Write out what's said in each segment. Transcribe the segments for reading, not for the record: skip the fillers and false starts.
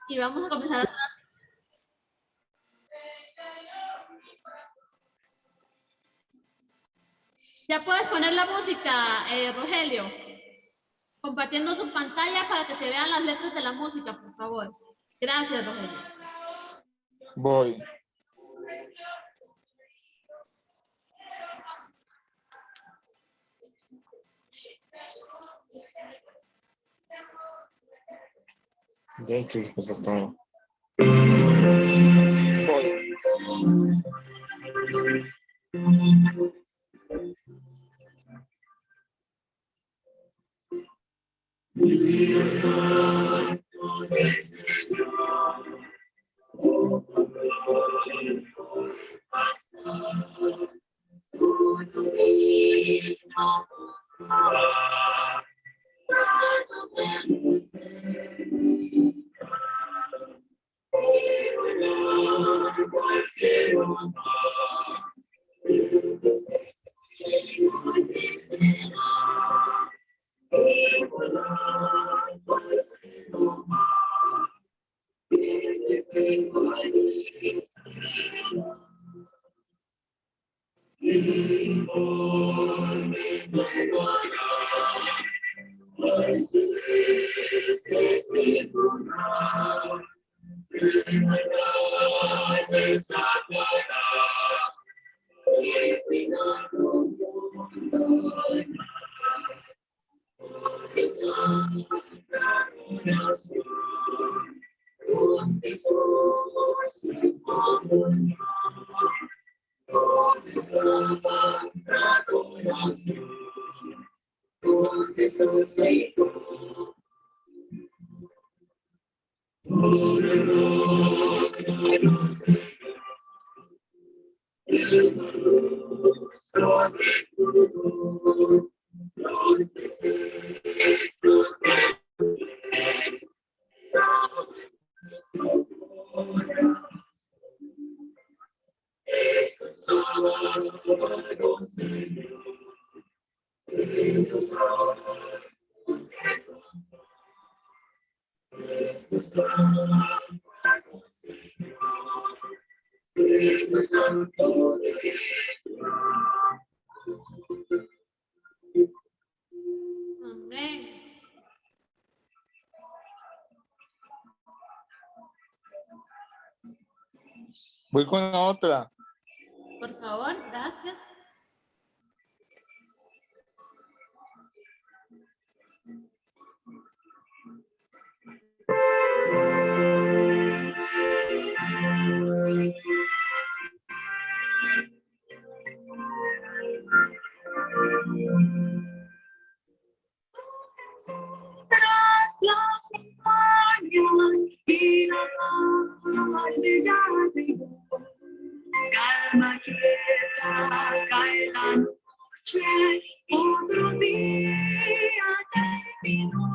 Y vamos a comenzar. Ya puedes poner la música, Rogelio. Compartiendo tu pantalla para que se vean las letras de la música, por favor. Gracias, Rogelio. Voy. De hecho, pues está. Amén. Voy con la otra. Por favor, gracias. Tras las montañas y la tarde ya llegó. Calma quieta cae la noche, otro día terminó.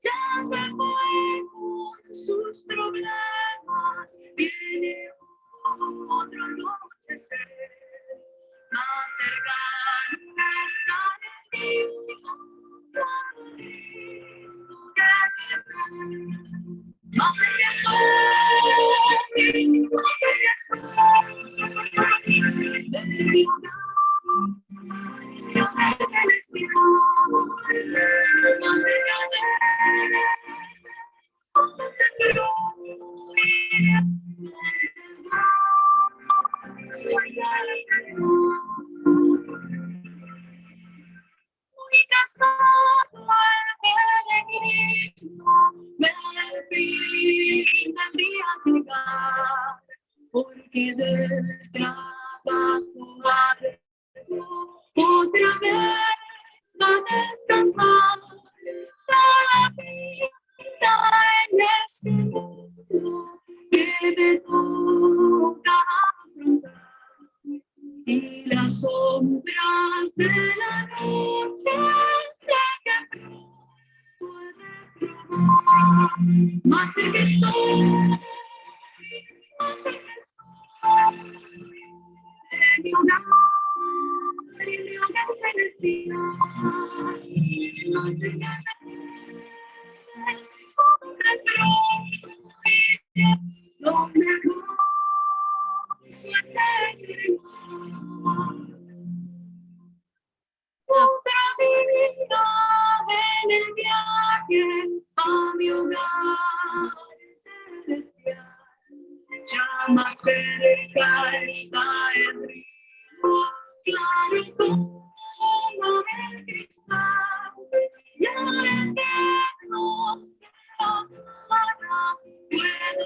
Ya se fue con sus problemas, viene otro anochecer. Más cercano está el día, más cerca estoy, más cerca estoy de mi hogar celestial, más cerca muy cansado al peregrino, me pinta el día llegar, porque del trabajo arduo otra vez va a descansar. La vida en este mundo que me toca afrontar, y las sombras de la noche sé que puede probar. Más cerca estoy, más cerca estoy de mi hogar y mi hogar celestial. Más cerca de mi hogar. donde gozo eterno. Otra vida en el viaje a mi hogar celestial. Ya más cerca está el río, claro como el cristal. Y al eterno cielo puedo ver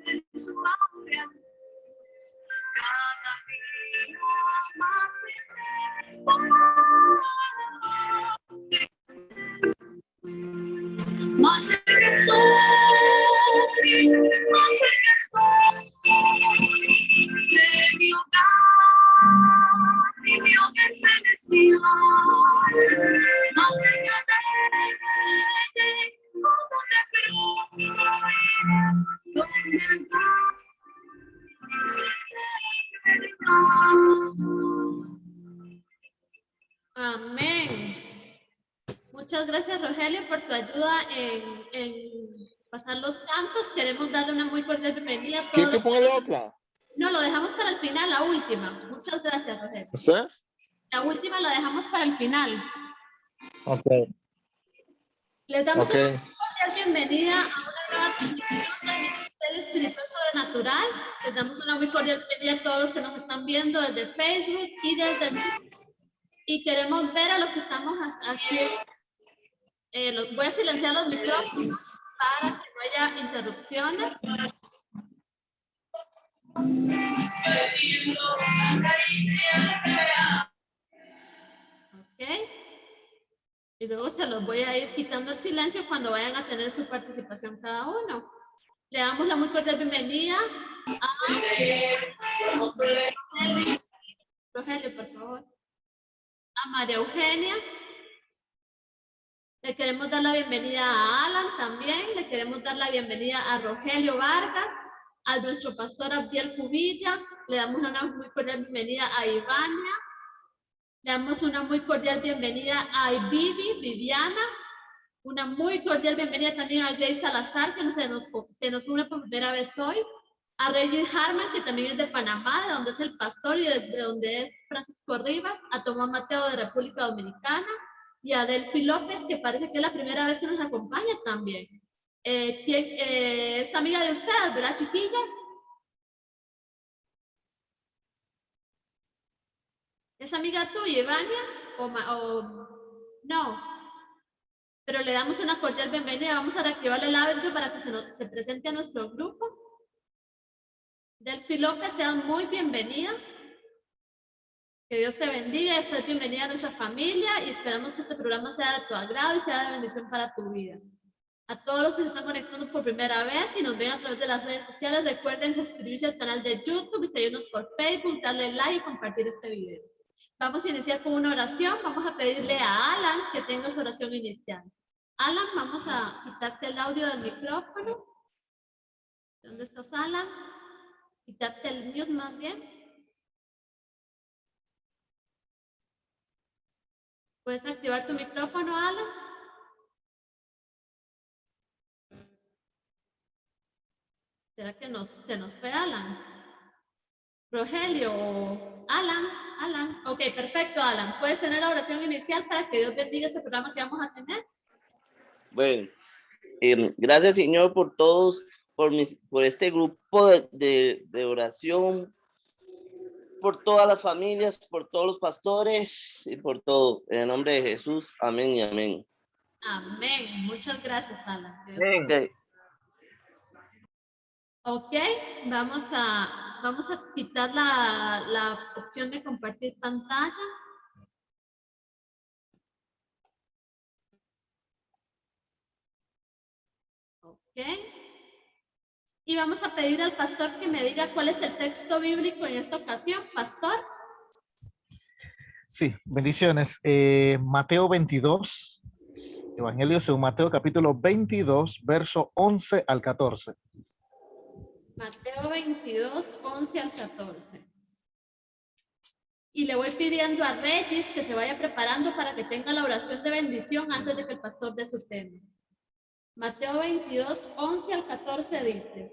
en su aura. Cada día más cerca, más cerca estoy, más cerca estoy de mi hogar, mi hogar celestial, más cerca de donde Amén. Muchas gracias, Rogelio, por tu ayuda en pasar los cantos. Queremos darle una muy cordial bienvenida a ¿Quiere todos. que ponga la otra? No, lo dejamos para el final, la última. Muchas gracias, Rogelio. ¿Usted? La última la dejamos para el final. Ok. Les damos Ok. una cordial bienvenida a una nueva transmisión del Ministerio Espiritual Sobrenatural. Les damos una muy cordial bienvenida a todos los que nos están viendo desde Facebook y desde Zoom. Y queremos ver a los que estamos aquí. Voy a silenciar los micrófonos para que no haya interrupciones. Ok. Y luego se los voy a ir quitando el silencio cuando vayan a tener su participación cada uno. Le damos la muy cordial bienvenida a Rogelio, por favor. A María Eugenia. Le queremos dar la bienvenida a Alan también. Le queremos dar la bienvenida a Rogelio Vargas, a nuestro pastor Abdiel Cubilla. Le damos una muy cordial bienvenida a Ivania. Le damos una muy cordial bienvenida a Viviana. Una muy cordial bienvenida también a Grace Salazar, que se nos une por primera vez hoy. A Regis Harman, que también es de Panamá, de donde es el pastor y de donde es Francisco Rivas. A Tomás Mateo de República Dominicana. Y a Delphi López, que parece que es la primera vez que nos acompaña también. Es amiga de ustedes, ¿verdad, chiquillas? ¿Es amiga tuya, Ivania? ¿O no? Pero le damos una cordial bienvenida. Vamos a reactivarle el audio para que se presente a nuestro grupo. Delphi López, sean muy bienvenida. Que Dios te bendiga, estés bienvenida a nuestra familia y esperamos que este programa sea de tu agrado y sea de bendición para tu vida. A todos los que se están conectando por primera vez y nos ven a través de las redes sociales, recuerden suscribirse al canal de YouTube y seguirnos por Facebook, darle like y compartir este video. Vamos a iniciar con una oración. Vamos a pedirle a Alan que tenga su oración inicial. Alan, vamos a quitarte el audio del micrófono. ¿Dónde estás, Alan? Quitarte el mute más bien. ¿Puedes activar tu micrófono, Alan? ¿Será que se nos fue Alan? Rogelio, Alan. Ok, perfecto, Alan. ¿Puedes tener la oración inicial para que Dios bendiga este programa que vamos a tener? Bueno, gracias, Señor, por todos, por este grupo de oración, por todas las familias, por todos los pastores y por todo. En el nombre de Jesús, amén y amén. Amén. Muchas gracias, Alan. Okay. Ok, vamos a quitar la opción de compartir pantalla. Ok. Y vamos a pedir al pastor que me diga cuál es el texto bíblico en esta ocasión. Pastor. Sí, bendiciones. Mateo 22, Evangelio según Mateo capítulo 22, verso 11 al 14. Mateo 22, 11 al 14. Y le voy pidiendo a Regis que se vaya preparando para que tenga la oración de bendición antes de que el pastor dé su tema. Mateo 22, 11 al 14 dice: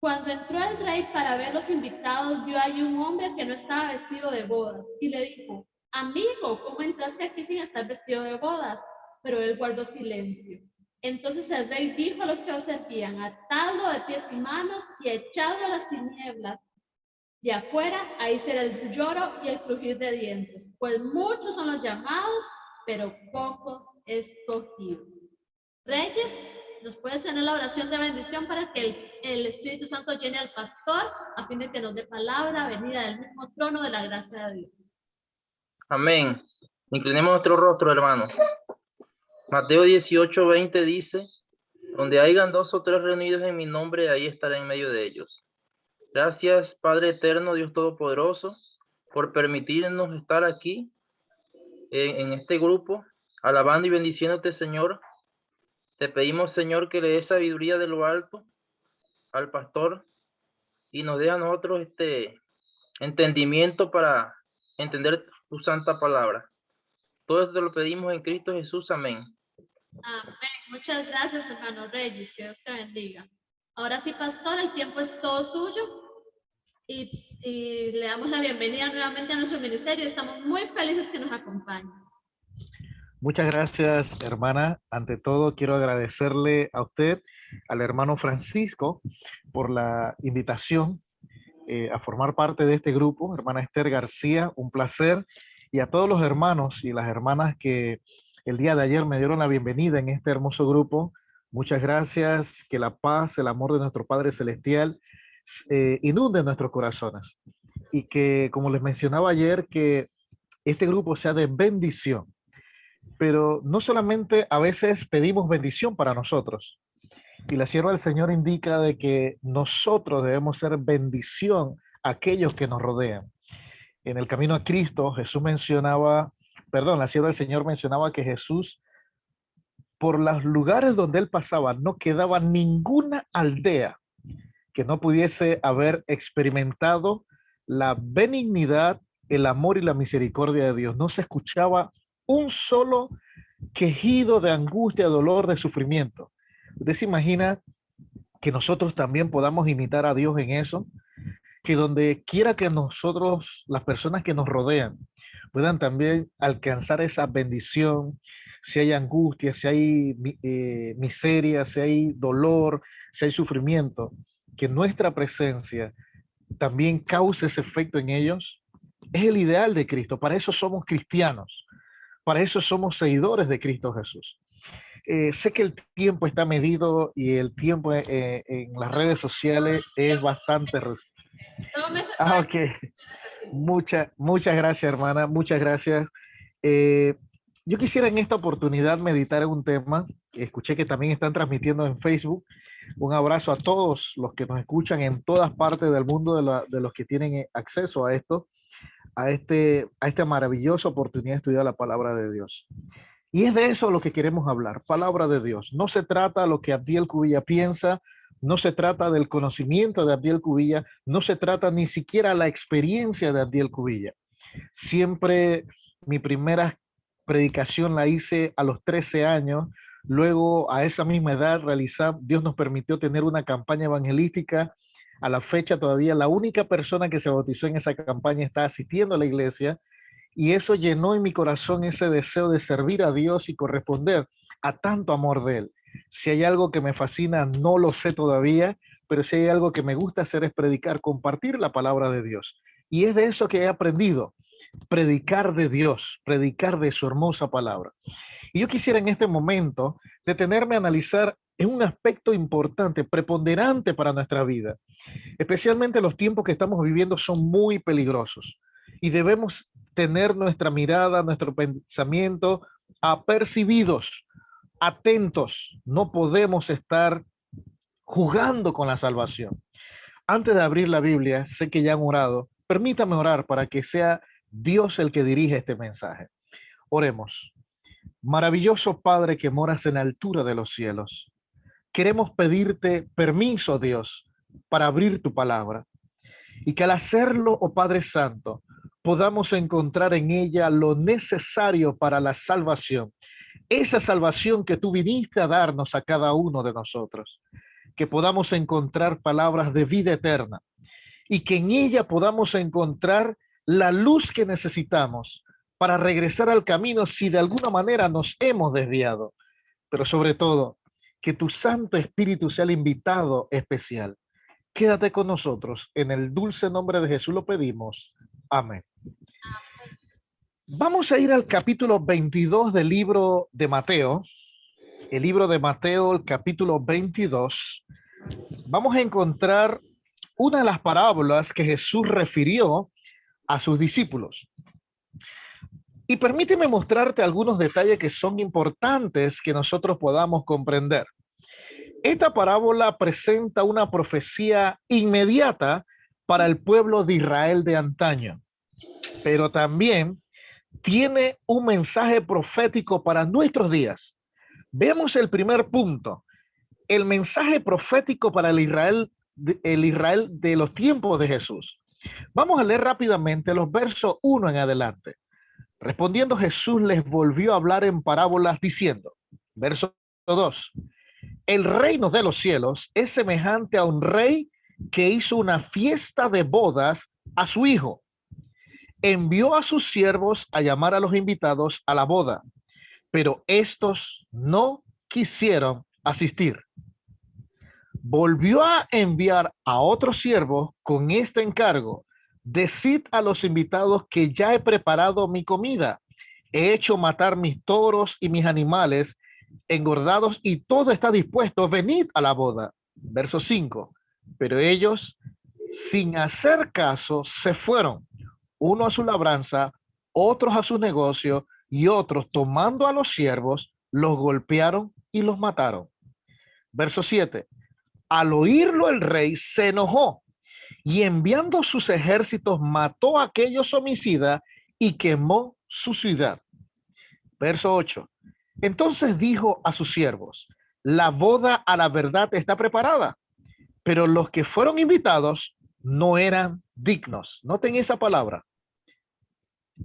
Cuando entró el rey para ver los invitados, vio allí un hombre que no estaba vestido de bodas y le dijo: Amigo, ¿cómo entraste aquí sin estar vestido de bodas? Pero él guardó silencio. Entonces el rey dijo a los que lo servían: Atadlo de pies y manos y echadlo a las tinieblas. Y afuera, ahí será el lloro y el crujir de dientes, pues muchos son los llamados, pero pocos escogidos. Reyes, ¿nos puedes hacer la oración de bendición para que el Espíritu Santo llene al pastor a fin de que nos dé palabra venida del mismo trono de la gracia de Dios? Amén. Inclinemos nuestro rostro, hermano. Mateo 18, 20 dice: donde hayan 2 o 3 reunidos en mi nombre, ahí estaré en medio de ellos. Gracias, Padre eterno, Dios todopoderoso, por permitirnos estar aquí en este grupo, alabando y bendiciéndote, Señor. Te pedimos, Señor, que le des sabiduría de lo alto al pastor y nos dé a nosotros este entendimiento para entender tu santa palabra. Todo esto te lo pedimos en Cristo Jesús. Amén. Amén. Muchas gracias, hermano Reyes. Que Dios te bendiga. Ahora sí, pastor, el tiempo es todo suyo. Y le damos la bienvenida nuevamente a nuestro ministerio. Estamos muy felices que nos acompañe. Muchas gracias, hermana. Ante todo, quiero agradecerle a usted, al hermano Francisco, por la invitación a formar parte de este grupo. Hermana Esther García, un placer. Y a todos los hermanos y las hermanas que el día de ayer me dieron la bienvenida en este hermoso grupo. Muchas gracias. Que la paz, el amor de nuestro Padre Celestial inunde nuestros corazones. Y que, como les mencionaba ayer, que este grupo sea de bendición. Pero no solamente a veces pedimos bendición para nosotros. Y la sierva del Señor indica de que nosotros debemos ser bendición a aquellos que nos rodean. En el camino a Cristo, Jesús mencionaba, la sierva del Señor mencionaba que Jesús, por los lugares donde él pasaba, no quedaba ninguna aldea que no pudiese haber experimentado la benignidad, el amor y la misericordia de Dios. No se escuchaba un solo quejido de angustia, dolor, de sufrimiento. ¿Usted se imagina que nosotros también podamos imitar a Dios en eso? Que donde quiera que nosotros, las personas que nos rodean, puedan también alcanzar esa bendición, si hay angustia, si hay miseria, si hay dolor, si hay sufrimiento, que nuestra presencia también cause ese efecto en ellos. Es el ideal de Cristo. Para eso somos cristianos. Para eso somos seguidores de Cristo Jesús. Sé que el tiempo está medido y el tiempo en las redes sociales es bastante... ok. Muchas gracias, hermana. Muchas gracias. Yo quisiera en esta oportunidad meditar en un tema que escuché que también están transmitiendo en Facebook. Un abrazo a todos los que nos escuchan en todas partes del mundo, de los que tienen acceso a esto, a esta maravillosa oportunidad de estudiar la palabra de Dios. Y es de eso lo que queremos hablar, palabra de Dios. No se trata de lo que Abdiel Cubilla piensa, no se trata del conocimiento de Abdiel Cubilla, no se trata ni siquiera la experiencia de Abdiel Cubilla. Siempre mi primera predicación la hice a los 13 años, luego a esa misma edad Dios nos permitió tener una campaña evangelística. A la fecha todavía la única persona que se bautizó en esa campaña está asistiendo a la iglesia, y eso llenó en mi corazón ese deseo de servir a Dios y corresponder a tanto amor de Él. Si hay algo que me fascina, no lo sé todavía, pero si hay algo que me gusta hacer es predicar, compartir la palabra de Dios. Y es de eso que he aprendido, predicar de Dios, predicar de su hermosa palabra. Y yo quisiera en este momento detenerme a analizar en un aspecto importante, preponderante para nuestra vida. Especialmente los tiempos que estamos viviendo son muy peligrosos y debemos tener nuestra mirada, nuestro pensamiento apercibidos, atentos. No podemos estar jugando con la salvación. Antes de abrir la Biblia, sé que ya han orado. Permítame orar para que sea Dios el que dirija este mensaje. Oremos. Maravilloso Padre que moras en la altura de los cielos, queremos pedirte permiso, Dios, para abrir tu palabra, y que al hacerlo, oh Padre Santo, podamos encontrar en ella lo necesario para la salvación, esa salvación que tú viniste a darnos a cada uno de nosotros, que podamos encontrar palabras de vida eterna y que en ella podamos encontrar la luz que necesitamos para regresar al camino si de alguna manera nos hemos desviado. Pero sobre todo, que tu Santo Espíritu sea el invitado especial. Quédate con nosotros. En el dulce nombre de Jesús lo pedimos. Amén. Vamos a ir al capítulo 22 del libro de Mateo. El libro de Mateo, el capítulo 22. Vamos a encontrar una de las parábolas que Jesús refirió a sus discípulos. Y permíteme mostrarte algunos detalles que son importantes que nosotros podamos comprender. Esta parábola presenta una profecía inmediata para el pueblo de Israel de antaño, pero también tiene un mensaje profético para nuestros días. Veamos el primer punto, el mensaje profético para el Israel de los tiempos de Jesús. Vamos a leer rápidamente los versos 1 en adelante. Respondiendo Jesús les volvió a hablar en parábolas diciendo, verso 2, el reino de los cielos es semejante a un rey que hizo una fiesta de bodas a su hijo. Envió a sus siervos a llamar a los invitados a la boda, pero estos no quisieron asistir. Volvió a enviar a otros siervos con este encargo: decid a los invitados que ya he preparado mi comida, he hecho matar mis toros y mis animales engordados y todo está dispuesto, venid a la boda. Verso 5, pero ellos sin hacer caso se fueron, uno a su labranza, otros a su negocio y otros tomando a los siervos los golpearon y los mataron. Verso 7, al oírlo el rey se enojó y enviando sus ejércitos mató a aquellos homicidas y quemó su ciudad. Verso 8. Entonces dijo a sus siervos, la boda a la verdad está preparada, pero los que fueron invitados no eran dignos. Noten esa palabra.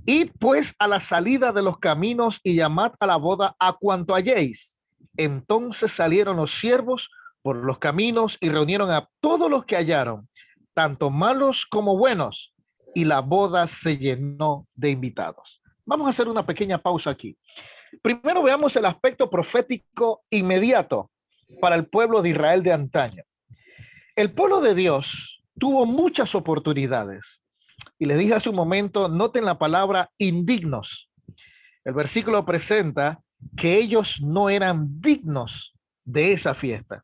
Id pues a la salida de los caminos y llamad a la boda a cuanto halléis. Entonces salieron los siervos por los caminos y reunieron a todos los que hallaron, tanto malos como buenos, y la boda se llenó de invitados. Vamos a hacer una pequeña pausa aquí. Primero veamos el aspecto profético inmediato para el pueblo de Israel de antaño. El pueblo de Dios tuvo muchas oportunidades. Y les dije hace un momento, noten la palabra indignos. El versículo presenta que ellos no eran dignos de esa fiesta.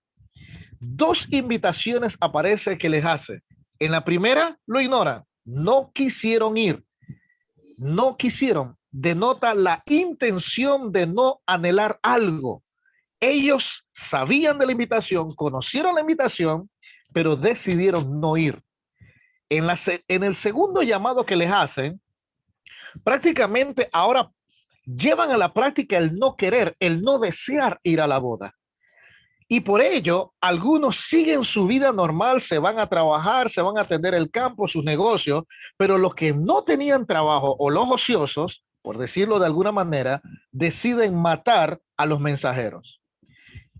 Dos invitaciones aparece que les hace. En la primera lo ignoran, no quisieron ir, no quisieron, denota la intención de no anhelar algo. Ellos sabían de la invitación, conocieron la invitación, pero decidieron no ir. En el segundo llamado que les hacen, prácticamente ahora llevan a la práctica el no querer, el no desear ir a la boda. Y por ello, algunos siguen su vida normal, se van a trabajar, se van a atender el campo, sus negocios, pero los que no tenían trabajo o los ociosos, por decirlo de alguna manera, deciden matar a los mensajeros.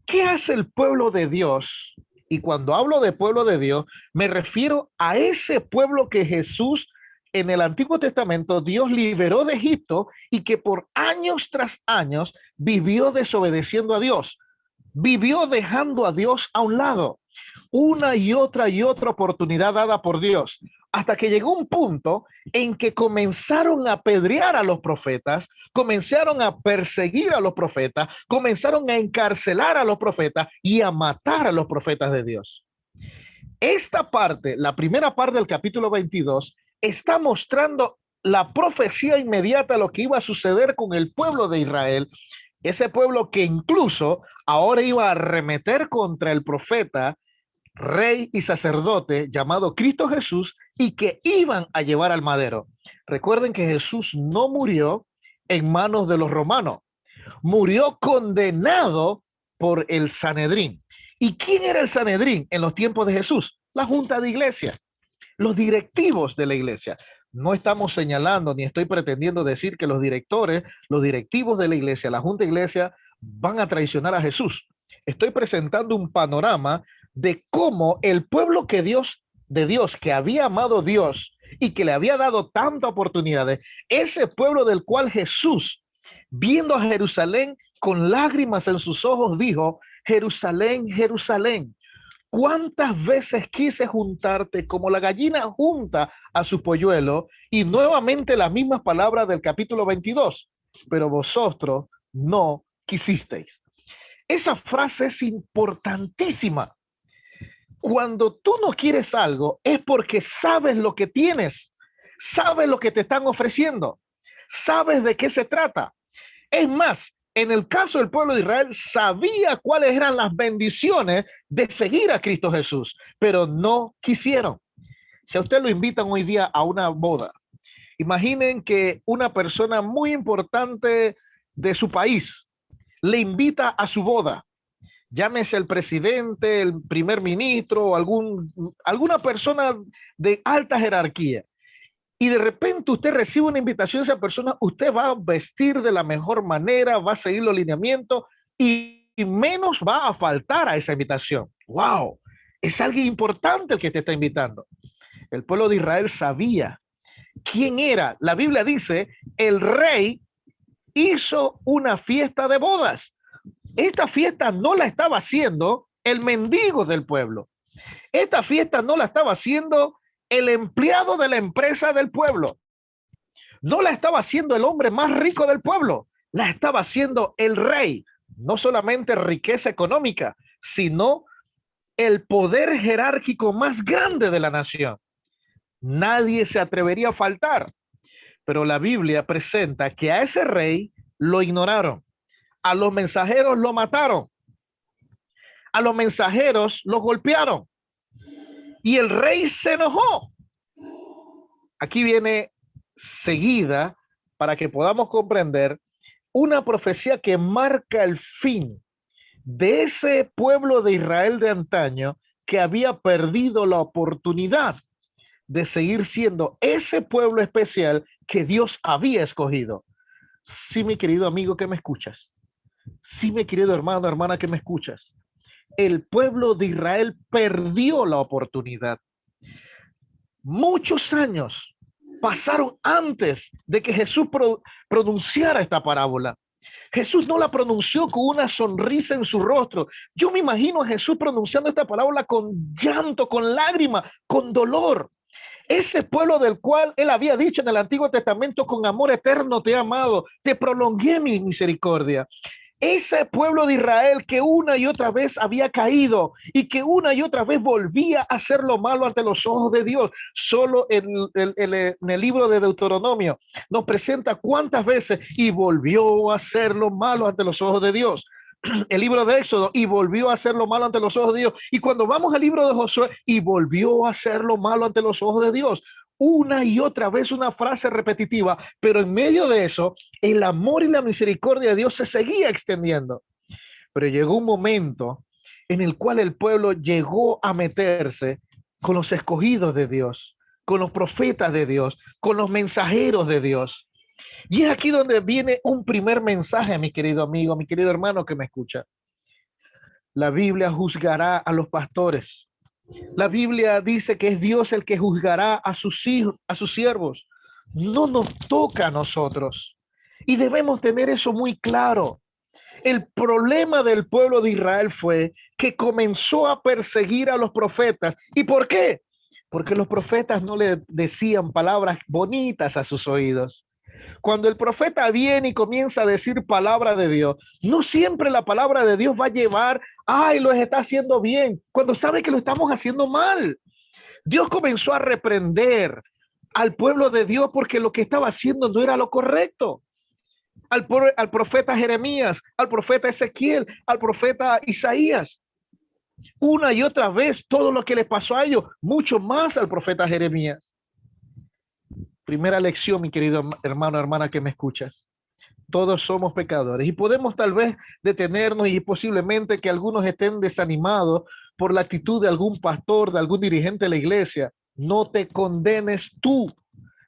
¿Qué hace el pueblo de Dios? Y cuando hablo de pueblo de Dios, me refiero a ese pueblo que Jesús en el Antiguo Testamento, Dios liberó de Egipto y que por años tras años vivió desobedeciendo a Dios. Vivió dejando a Dios a un lado, una y otra oportunidad dada por Dios, hasta que llegó un punto en que comenzaron a apedrear a los profetas, comenzaron a perseguir a los profetas, comenzaron a encarcelar a los profetas y a matar a los profetas de Dios. Esta parte, la primera parte del capítulo 22, está mostrando la profecía inmediata de lo que iba a suceder con el pueblo de Israel, ese pueblo que incluso ahora iba a arremeter contra el profeta, rey y sacerdote llamado Cristo Jesús y que iban a llevar al madero. Recuerden que Jesús no murió en manos de los romanos, murió condenado por el Sanedrín. ¿Y quién era el Sanedrín en los tiempos de Jesús? La junta de iglesia, los directivos de la iglesia. No estamos señalando ni estoy pretendiendo decir que los directores, los directivos de la iglesia, la junta de iglesia van a traicionar a Jesús. Estoy presentando un panorama de cómo el pueblo de Dios, que había amado a Dios y que le había dado tantas oportunidades, ese pueblo del cual Jesús, viendo a Jerusalén con lágrimas en sus ojos, dijo: Jerusalén, Jerusalén, ¿cuántas veces quise juntarte como la gallina junta a su polluelo? Y nuevamente las mismas palabras del capítulo 22, pero vosotros no quisisteis. Esa frase es importantísima. Cuando tú no quieres algo es porque sabes lo que tienes, sabes lo que te están ofreciendo, sabes de qué se trata. Es más, en el caso del pueblo de Israel, sabía cuáles eran las bendiciones de seguir a Cristo Jesús, pero no quisieron. Si a usted lo invitan hoy día a una boda, imaginen que una persona muy importante de su país le invita a su boda. Llámese el presidente, el primer ministro o alguna persona de alta jerarquía. Y de repente usted recibe una invitación de esa persona, usted va a vestir de la mejor manera, va a seguir los lineamientos y menos va a faltar a esa invitación. ¡Wow! Es alguien importante el que te está invitando. El pueblo de Israel sabía quién era. La Biblia dice, el rey hizo una fiesta de bodas. Esta fiesta no la estaba haciendo el mendigo del pueblo. Esta fiesta no la estaba haciendo el empleado de la empresa del pueblo. No la estaba haciendo el hombre más rico del pueblo. La estaba haciendo el rey. No solamente riqueza económica, sino el poder jerárquico más grande de la nación. Nadie se atrevería a faltar. Pero la Biblia presenta que a ese rey lo ignoraron. A los mensajeros lo mataron. A los mensajeros los golpearon. Y el rey se enojó. Aquí viene seguida, para que podamos comprender, una profecía que marca el fin de ese pueblo de Israel de antaño que había perdido la oportunidad de seguir siendo ese pueblo especial que Dios había escogido. Sí, mi querido amigo que me escuchas. Sí, mi querido hermano, hermana que me escuchas. El pueblo de Israel perdió la oportunidad. Muchos años pasaron antes de que Jesús pronunciara esta parábola. Jesús no la pronunció con una sonrisa en su rostro. Yo me imagino a Jesús pronunciando esta parábola con llanto, con lágrima, con dolor. Ese pueblo del cual él había dicho en el Antiguo Testamento: con amor eterno te he amado, te prolongué mi misericordia. Ese pueblo de Israel que una y otra vez había caído y que una y otra vez volvía a hacer lo malo ante los ojos de Dios. Solo en el libro de Deuteronomio nos presenta cuántas veces y volvió a hacer lo malo ante los ojos de Dios. El libro de Éxodo, y volvió a hacer lo malo ante los ojos de Dios. Y cuando vamos al libro de Josué, y volvió a hacer lo malo ante los ojos de Dios. Una y otra vez una frase repetitiva, pero en medio de eso, el amor y la misericordia de Dios se seguía extendiendo. Pero llegó un momento en el cual el pueblo llegó a meterse con los escogidos de Dios, con los profetas de Dios, con los mensajeros de Dios. Y es aquí donde viene un primer mensaje, mi querido amigo, mi querido hermano que me escucha. La Biblia juzgará a los pastores. La Biblia dice que es Dios el que juzgará a sus hijos, a sus siervos. No nos toca a nosotros. Y debemos tener eso muy claro. El problema del pueblo de Israel fue que comenzó a perseguir a los profetas. ¿Y por qué? Porque los profetas no le decían palabras bonitas a sus oídos. Cuando el profeta viene y comienza a decir palabra de Dios, no siempre la palabra de Dios va a llevar, ay, lo está haciendo bien, cuando sabe que lo estamos haciendo mal. Dios comenzó a reprender al pueblo de Dios porque lo que estaba haciendo no era lo correcto. Al profeta Jeremías, al profeta Ezequiel, al profeta Isaías. Una y otra vez todo lo que le pasó a ellos, mucho más al profeta Jeremías. Primera lección, mi querido hermano, hermana que me escuchas. Todos somos pecadores y podemos tal vez detenernos y posiblemente que algunos estén desanimados por la actitud de algún pastor, de algún dirigente de la iglesia. No te condenes tú.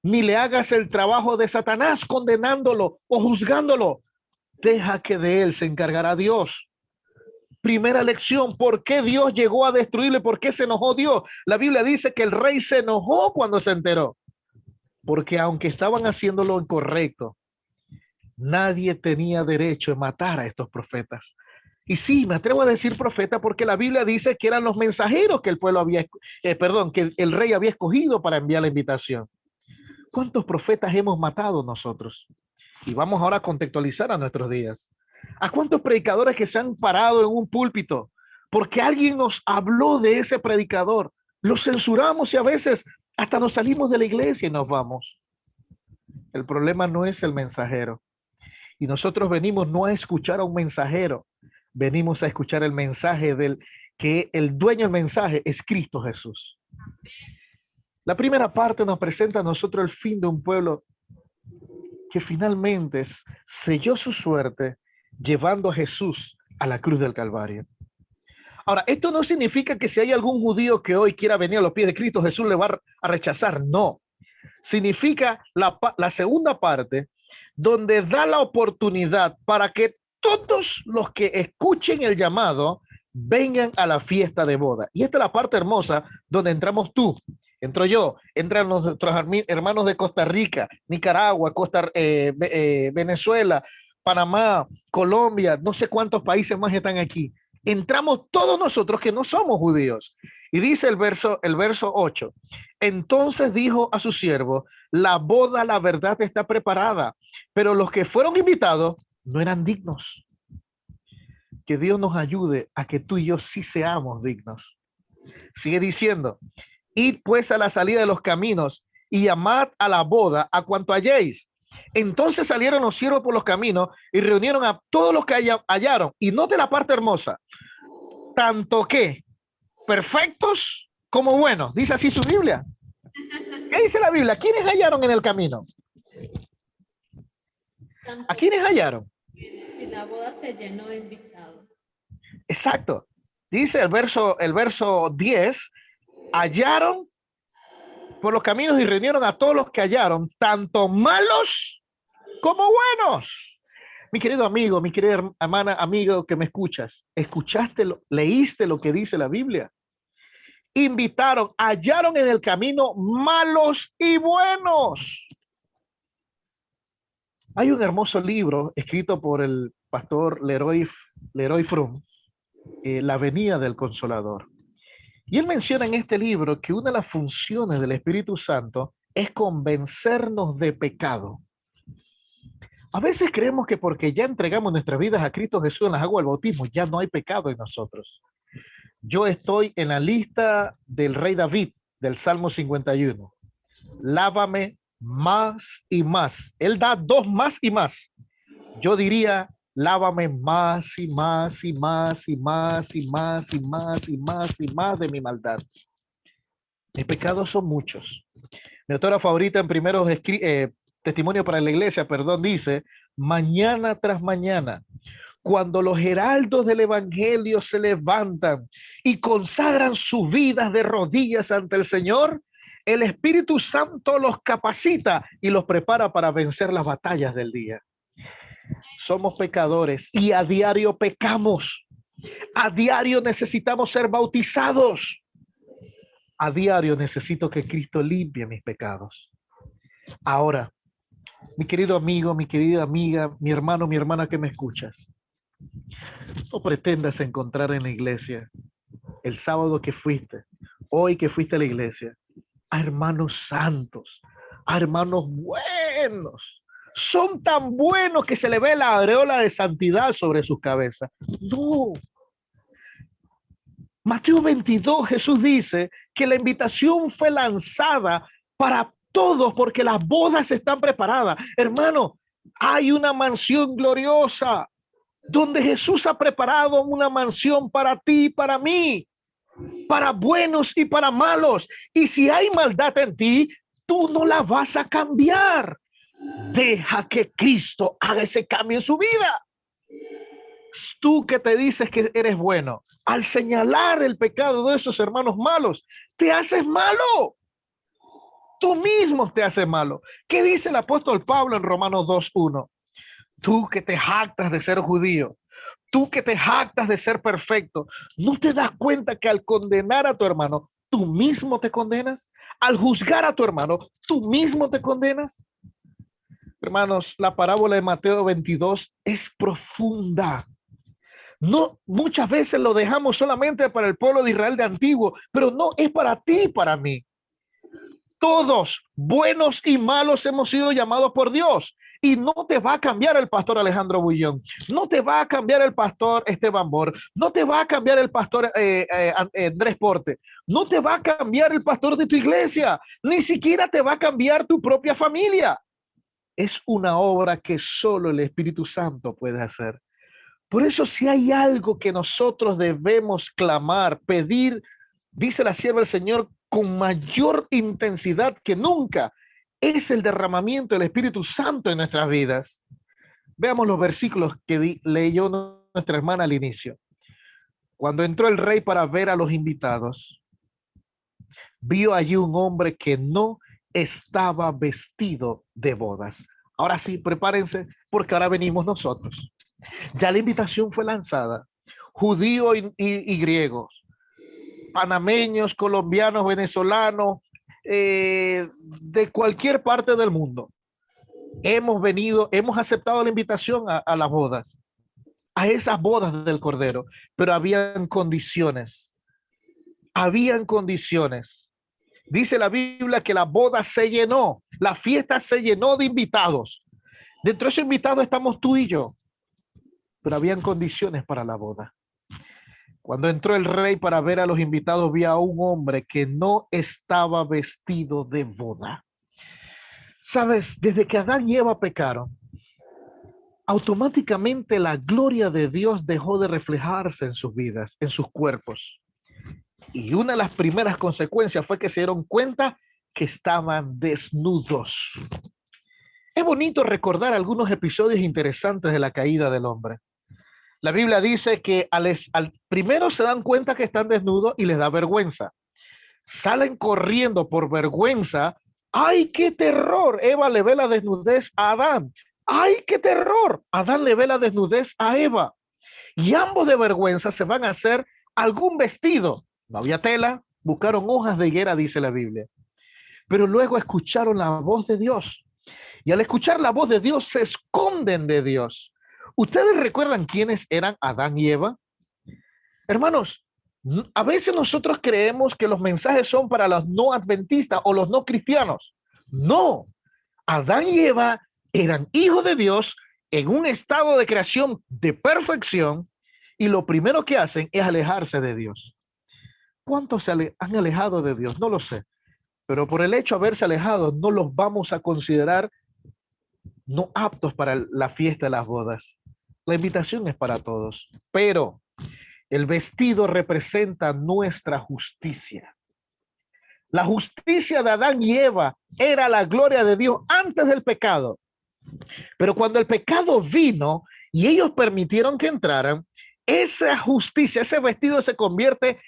ni le hagas el trabajo de Satanás condenándolo o juzgándolo. Deja que de él se encargará Dios. Primera lección, ¿por qué Dios llegó a destruirle? ¿Por qué se enojó Dios? La Biblia dice que el rey se enojó cuando se enteró. Porque aunque estaban haciendo lo incorrecto, nadie tenía derecho a matar a estos profetas. Y sí, me atrevo a decir profeta porque la Biblia dice que eran los mensajeros que el pueblo había, que el rey había escogido para enviar la invitación. ¿Cuántos profetas hemos matado nosotros? Y vamos ahora a contextualizar a nuestros días. ¿A cuántos predicadores que se han parado en un púlpito porque alguien nos habló de ese predicador? Los censuramos y a veces hasta nos salimos de la iglesia y nos vamos. El problema no es el mensajero. Y nosotros venimos no a escuchar a un mensajero, venimos a escuchar el mensaje del que el dueño del mensaje es Cristo Jesús. La primera parte nos presenta a nosotros el fin de un pueblo que finalmente selló su suerte llevando a Jesús a la cruz del Calvario. Ahora, esto no significa que si hay algún judío que hoy quiera venir a los pies de Cristo, Jesús le va a rechazar. No. Significa la segunda parte, donde da la oportunidad para que todos los que escuchen el llamado vengan a la fiesta de boda. Y esta es la parte hermosa donde entramos tú, entro yo, entran nuestros hermanos de Costa Rica, Nicaragua, Venezuela, Panamá, Colombia, no sé cuántos países más están aquí. Entramos todos nosotros que no somos judíos. Y dice el verso 8, entonces dijo a su siervo, la boda, la verdad está preparada, pero los que fueron invitados no eran dignos. Que Dios nos ayude a que tú y yo sí seamos dignos. Sigue diciendo, id pues a la salida de los caminos y llamad a la boda a cuanto halléis. Entonces salieron los siervos por los caminos y reunieron a todos los que hallaron. Y note la parte hermosa, tanto que perfectos como buenos, dice así su Biblia. ¿Qué dice la Biblia? ¿Quiénes hallaron en el camino? ¿A quiénes hallaron? Si la boda se llenó de invitados. Exacto. Dice el verso 10, hallaron por los caminos y reunieron a todos los que hallaron, tanto malos como buenos. Mi querido amigo, mi querida hermana, amigo que me escuchas, ¿escuchaste, leíste lo que dice la Biblia? Invitaron, hallaron en el camino malos y buenos. Hay un hermoso libro escrito por el pastor Leroy Frum, La venida del Consolador. Y él menciona en este libro que una de las funciones del Espíritu Santo es convencernos de pecado. A veces creemos que porque ya entregamos nuestras vidas a Cristo Jesús en las aguas del bautismo, ya no hay pecado en nosotros. Yo estoy en la lista del rey David, del Salmo 51. Lávame más y más. Él da 2 más y más. Yo diría, lávame más y más y más y más y más y más y más y más de mi maldad. Mis pecados son muchos. Mi autora favorita en primeros testimonio para la iglesia, dice, mañana tras mañana, cuando los heraldos del evangelio se levantan y consagran sus vidas de rodillas ante el Señor, el Espíritu Santo los capacita y los prepara para vencer las batallas del día. Somos pecadores y a diario pecamos. A diario necesitamos ser bautizados. A diario necesito que Cristo limpie mis pecados. Ahora, mi querido amigo, mi querida amiga, mi hermano, mi hermana que me escuchas, no pretendas encontrar en la iglesia el sábado que fuiste, hoy que fuiste a la iglesia, a hermanos santos, a hermanos buenos. Son tan buenos que se le ve la aureola de santidad sobre sus cabezas. No. Mateo 22, Jesús dice que la invitación fue lanzada para todos porque las bodas están preparadas. Hermano, hay una mansión gloriosa donde Jesús ha preparado una mansión para ti y para mí, para buenos y para malos. Y si hay maldad en ti, tú no la vas a cambiar. Deja que Cristo haga ese cambio en su vida. Tú que te dices que eres bueno, al señalar el pecado de esos hermanos malos, te haces malo. Tú mismo te haces malo. ¿Qué dice el apóstol Pablo en Romanos 2:1? Tú que te jactas de ser judío, tú que te jactas de ser perfecto, ¿no te das cuenta que al condenar a tu hermano, tú mismo te condenas? Al juzgar a tu hermano, tú mismo te condenas. Hermanos, la parábola de Mateo 22 es profunda. No, muchas veces lo dejamos solamente para el pueblo de Israel de antiguo, pero no, es para ti y para mí. Todos, buenos y malos, hemos sido llamados por Dios. Y no te va a cambiar el pastor Alejandro Bullón, no te va a cambiar el pastor Esteban Bor, no te va a cambiar el pastor Andrés Porte, no te va a cambiar el pastor de tu iglesia, ni siquiera te va a cambiar tu propia familia. Es una obra que solo el Espíritu Santo puede hacer. Por eso, si hay algo que nosotros debemos clamar, pedir, dice la sierva del Señor, con mayor intensidad que nunca, es el derramamiento del Espíritu Santo en nuestras vidas. Veamos los versículos que leyó nuestra hermana al inicio. Cuando entró el rey para ver a los invitados, vio allí un hombre que no estaba vestido de bodas. Ahora sí, prepárense, porque ahora venimos nosotros. Ya la invitación fue lanzada. Judíos y griegos, panameños, colombianos, venezolanos, de cualquier parte del mundo. Hemos aceptado la invitación a las bodas, a esas bodas del Cordero, pero habían condiciones. Habían condiciones. Dice la Biblia que la boda se llenó, la fiesta se llenó de invitados. Dentro de esos invitados estamos tú y yo, pero habían condiciones para la boda. Cuando entró el rey para ver a los invitados, vio a un hombre que no estaba vestido de boda. Sabes, desde que Adán y Eva pecaron, automáticamente la gloria de Dios dejó de reflejarse en sus vidas, en sus cuerpos. Y una de las primeras consecuencias fue que se dieron cuenta que estaban desnudos. Es bonito recordar algunos episodios interesantes de la caída del hombre. La Biblia dice que al primero se dan cuenta que están desnudos y les da vergüenza. Salen corriendo por vergüenza. ¡Ay, qué terror! Eva le ve la desnudez a Adán. ¡Ay, qué terror! Adán le ve la desnudez a Eva. Y ambos de vergüenza se van a hacer algún vestido. No había tela, buscaron hojas de higuera, dice la Biblia. Pero luego escucharon la voz de Dios. Y al escuchar la voz de Dios se esconden de Dios. ¿Ustedes recuerdan quiénes eran Adán y Eva? Hermanos, a veces nosotros creemos que los mensajes son para los no adventistas o los no cristianos. No, Adán y Eva eran hijos de Dios en un estado de creación de perfección y lo primero que hacen es alejarse de Dios. ¿Cuántos se han alejado de Dios? No lo sé, pero por el hecho de haberse alejado no los vamos a considerar no aptos para la fiesta de las bodas. La invitación es para todos, pero el vestido representa nuestra justicia. La justicia de Adán y Eva era la gloria de Dios antes del pecado. Pero cuando el pecado vino y ellos permitieron que entraran, esa justicia, ese vestido se convierte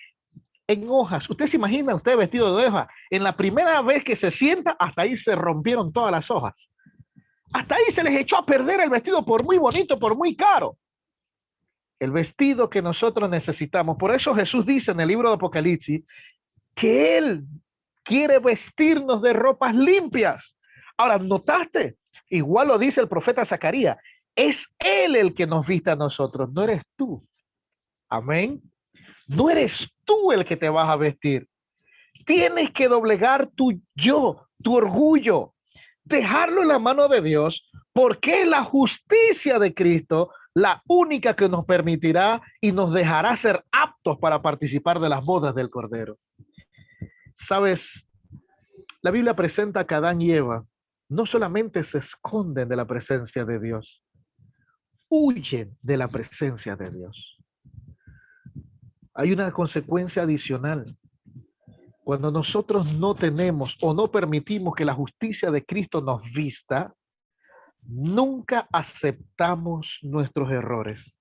en hojas. Usted se imagina, usted vestido de hoja. En la primera vez que se sienta, hasta ahí se rompieron todas las hojas. Hasta ahí se les echó a perder el vestido por muy bonito, por muy caro. El vestido que nosotros necesitamos. Por eso Jesús dice en el libro de Apocalipsis que Él quiere vestirnos de ropas limpias. Ahora, ¿notaste? Igual lo dice el profeta Zacarías. Es Él el que nos viste a nosotros, no eres tú. Amén. No eres tú el que te vas a vestir. Tienes que doblegar tu yo, tu orgullo, dejarlo en la mano de Dios, porque es la justicia de Cristo la única que nos permitirá y nos dejará ser aptos para participar de las bodas del Cordero. Sabes, la Biblia presenta que Adán y Eva no solamente se esconden de la presencia de Dios, huyen de la presencia de Dios. Hay una consecuencia adicional. Cuando nosotros no tenemos o no permitimos que la justicia de Cristo nos vista, nunca aceptamos nuestros errores.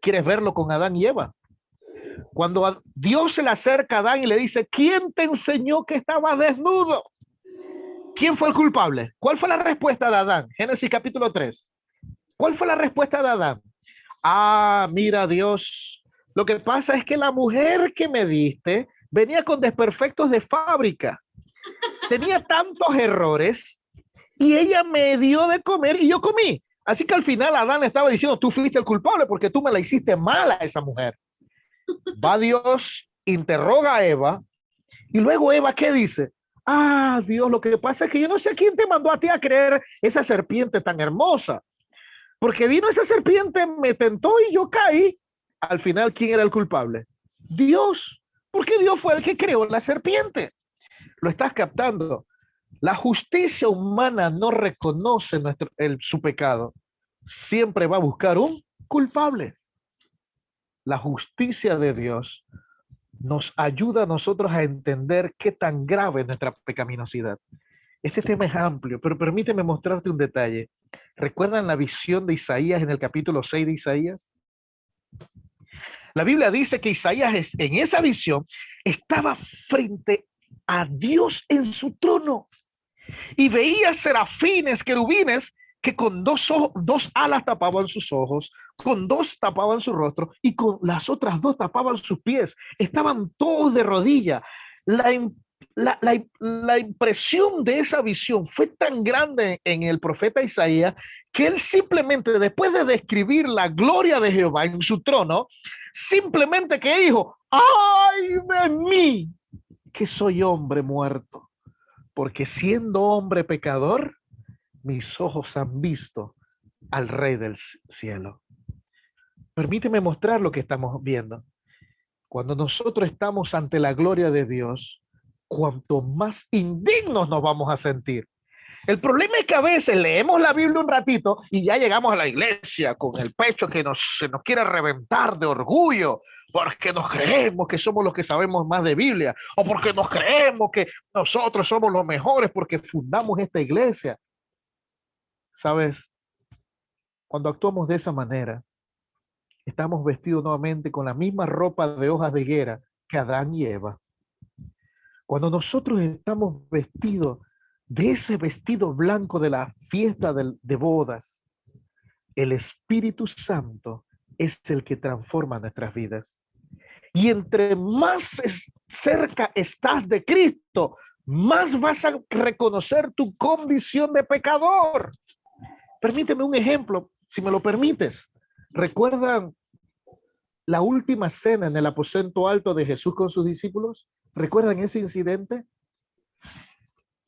¿Quieres verlo con Adán y Eva? Cuando Dios se le acerca a Adán y le dice, ¿quién te enseñó que estabas desnudo? ¿Quién fue el culpable? ¿Cuál fue la respuesta de Adán? Génesis capítulo 3. ¿Cuál fue la respuesta de Adán? Ah, mira, Dios, lo que pasa es que la mujer que me diste venía con desperfectos de fábrica. Tenía tantos errores y ella me dio de comer y yo comí. Así que al final Adán estaba diciendo, tú fuiste el culpable porque tú me la hiciste mala a esa mujer. Va Dios, interroga a Eva y luego Eva, ¿qué dice? Ah, Dios, lo que pasa es que yo no sé quién te mandó a ti a creer esa serpiente tan hermosa. Porque vino esa serpiente, me tentó y yo caí. Al final, ¿quién era el culpable? Dios, porque Dios fue el que creó la serpiente. ¿Lo estás captando? La justicia humana no reconoce su pecado. Siempre va a buscar un culpable. La justicia de Dios nos ayuda a nosotros a entender qué tan grave es nuestra pecaminosidad. Este tema es amplio, pero permíteme mostrarte un detalle. ¿Recuerdan la visión de Isaías en el capítulo 6 de Isaías? La Biblia dice que Isaías en esa visión estaba frente a Dios en su trono y veía serafines, querubines, que con dos alas tapaban sus ojos, con dos tapaban su rostro y con las otras dos tapaban sus pies. Estaban todos de rodillas. La impresión de esa visión fue tan grande en el profeta Isaías que él simplemente, después de describir la gloria de Jehová en su trono, simplemente que dijo, ¡ay de mí, que soy hombre muerto! Porque siendo hombre pecador, mis ojos han visto al Rey del cielo. Permíteme mostrar lo que estamos viendo. Cuando nosotros estamos ante la gloria de Dios, cuanto más indignos nos vamos a sentir. El problema es que a veces leemos la Biblia un ratito y ya llegamos a la iglesia con el pecho que se nos quiere reventar de orgullo, porque nos creemos que somos los que sabemos más de Biblia, o porque nos creemos que nosotros somos los mejores porque fundamos esta iglesia. ¿Sabes? Cuando actuamos de esa manera, estamos vestidos nuevamente con la misma ropa de hojas de higuera que Adán y Eva. Cuando nosotros estamos vestidos de ese vestido blanco de la fiesta de bodas, el Espíritu Santo es el que transforma nuestras vidas. Y entre más cerca estás de Cristo, más vas a reconocer tu condición de pecador. Permíteme un ejemplo, si me lo permites. ¿Recuerdan la última cena en el aposento alto de Jesús con sus discípulos? ¿Recuerdan ese incidente?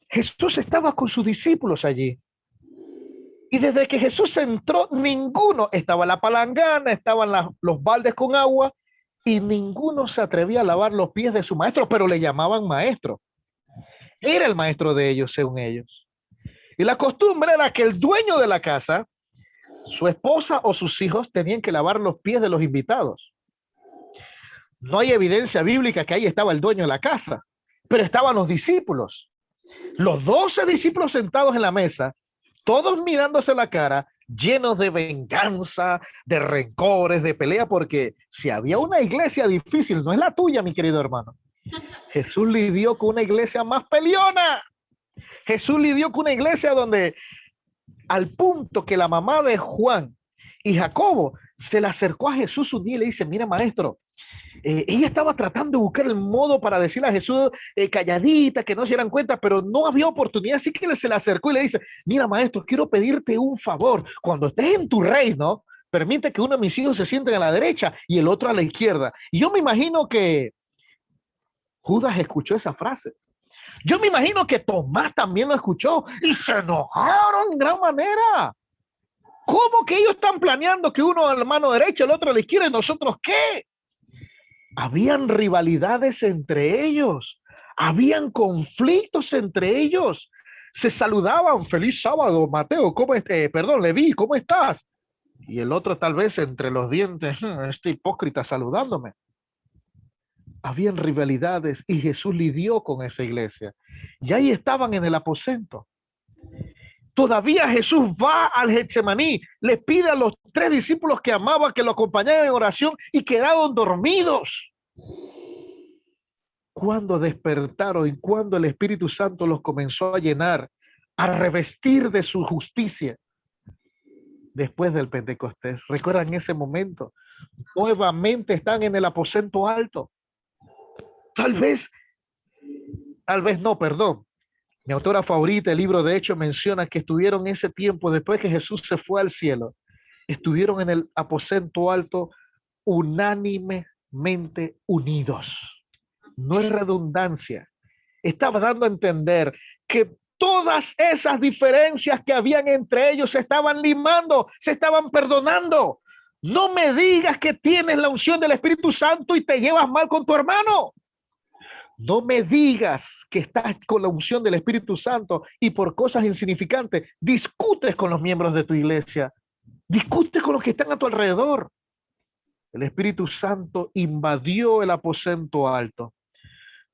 Jesús estaba con sus discípulos allí. Y desde que Jesús entró, ninguno, estaba la palangana, estaban los baldes con agua, y ninguno se atrevía a lavar los pies de su maestro, pero le llamaban maestro. Era el maestro de ellos, según ellos. Y la costumbre era que el dueño de la casa, su esposa o sus hijos, tenían que lavar los pies de los invitados. No hay evidencia bíblica que ahí estaba el dueño de la casa, pero estaban los discípulos. Los 12 discípulos sentados en la mesa, todos mirándose la cara, llenos de venganza, de rencores, de pelea, porque si había una iglesia difícil, no es la tuya, mi querido hermano. Jesús lidió con una iglesia más peleona. Jesús lidió con una iglesia donde, al punto que la mamá de Juan y Jacobo se le acercó a Jesús un día y le dice, mira, maestro, ella estaba tratando de buscar el modo para decirle a Jesús calladita, que no se dieran cuenta, pero no había oportunidad, así que se le acercó y le dice, mira, maestro, quiero pedirte un favor, cuando estés en tu reino, permite que uno de mis hijos se sienten a la derecha y el otro a la izquierda. Y yo me imagino que Judas escuchó esa frase. Yo me imagino que Tomás también lo escuchó y se enojaron en gran manera. ¿Cómo que ellos están planeando que uno a la mano derecha, el otro a la izquierda y nosotros qué? Habían rivalidades entre ellos, habían conflictos entre ellos. Se saludaban, feliz sábado, Mateo, Leví, ¿cómo estás? Y el otro tal vez entre los dientes, este hipócrita saludándome. Habían rivalidades y Jesús lidió con esa iglesia. Y ahí estaban en el aposento. Todavía Jesús va al Getsemaní, le pide a los 3 discípulos que amaba que lo acompañaran en oración y quedaron dormidos. Cuando despertaron y cuando el Espíritu Santo los comenzó a llenar a revestir de su justicia después del Pentecostés. Recuerdan ese momento. Nuevamente están en el aposento alto. Tal vez no, perdón. Mi autora favorita, el libro de Hechos, menciona que estuvieron ese tiempo después que Jesús se fue al cielo. Estuvieron en el aposento alto unánimemente unidos. No es redundancia. Estaba dando a entender que todas esas diferencias que habían entre ellos se estaban limando, se estaban perdonando. No me digas que tienes la unción del Espíritu Santo y te llevas mal con tu hermano. No me digas que estás con la unción del Espíritu Santo y por cosas insignificantes discutes con los miembros de tu iglesia. Discutes con los que están a tu alrededor. El Espíritu Santo invadió el aposento alto.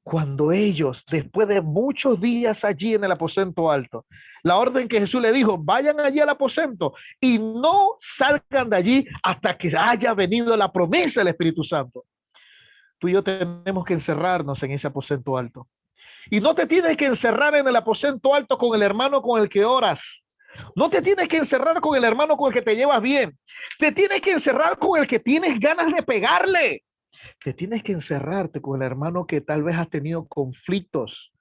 Cuando ellos, después de muchos días allí en el aposento alto, la orden que Jesús le dijo, vayan allí al aposento y no salgan de allí hasta que haya venido la promesa del Espíritu Santo. Tú y yo tenemos que encerrarnos en ese aposento alto. Y no te tienes que encerrar en el aposento alto con el hermano con el que oras. No te tienes que encerrar con el hermano con el que te llevas bien. Te tienes que encerrar con el que tienes ganas de pegarle. Te tienes que encerrarte con el hermano que tal vez has tenido conflictos.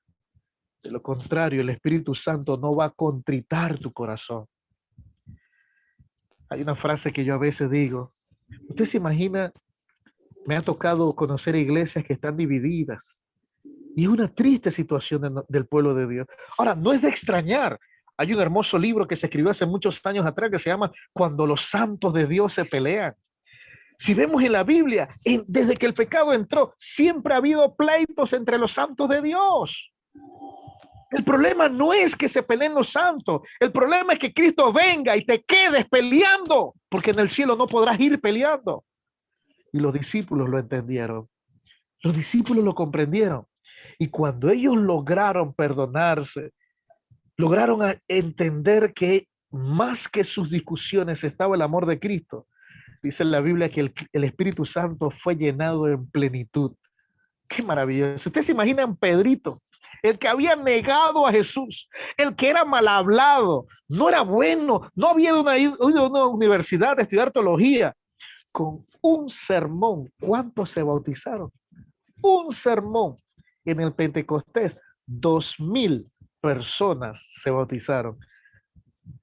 De lo contrario, el Espíritu Santo no va a contritar tu corazón. Hay una frase que yo a veces digo. Usted se imagina, me ha tocado conocer iglesias que están divididas. Y es una triste situación del pueblo de Dios. Ahora, no es de extrañar. Hay un hermoso libro que se escribió hace muchos años atrás que se llama Cuando los santos de Dios se pelean. Si vemos en la Biblia, desde que el pecado entró, siempre ha habido pleitos entre los santos de Dios. El problema no es que se peleen los santos. El problema es que Cristo venga y te quedes peleando, porque en el cielo no podrás ir peleando. Y los discípulos lo entendieron. Los discípulos lo comprendieron. Y cuando ellos lograron perdonarse, lograron entender que más que sus discusiones estaba el amor de Cristo. Dice en la Biblia que el Espíritu Santo fue llenado en plenitud. Qué maravilloso. Usted se imagina en Pedrito, el que había negado a Jesús, el que era mal hablado, no era bueno, no había ido a una universidad a estudiar teología. Con un sermón, ¿cuántos se bautizaron? Un sermón en el Pentecostés, 2,000 personas se bautizaron.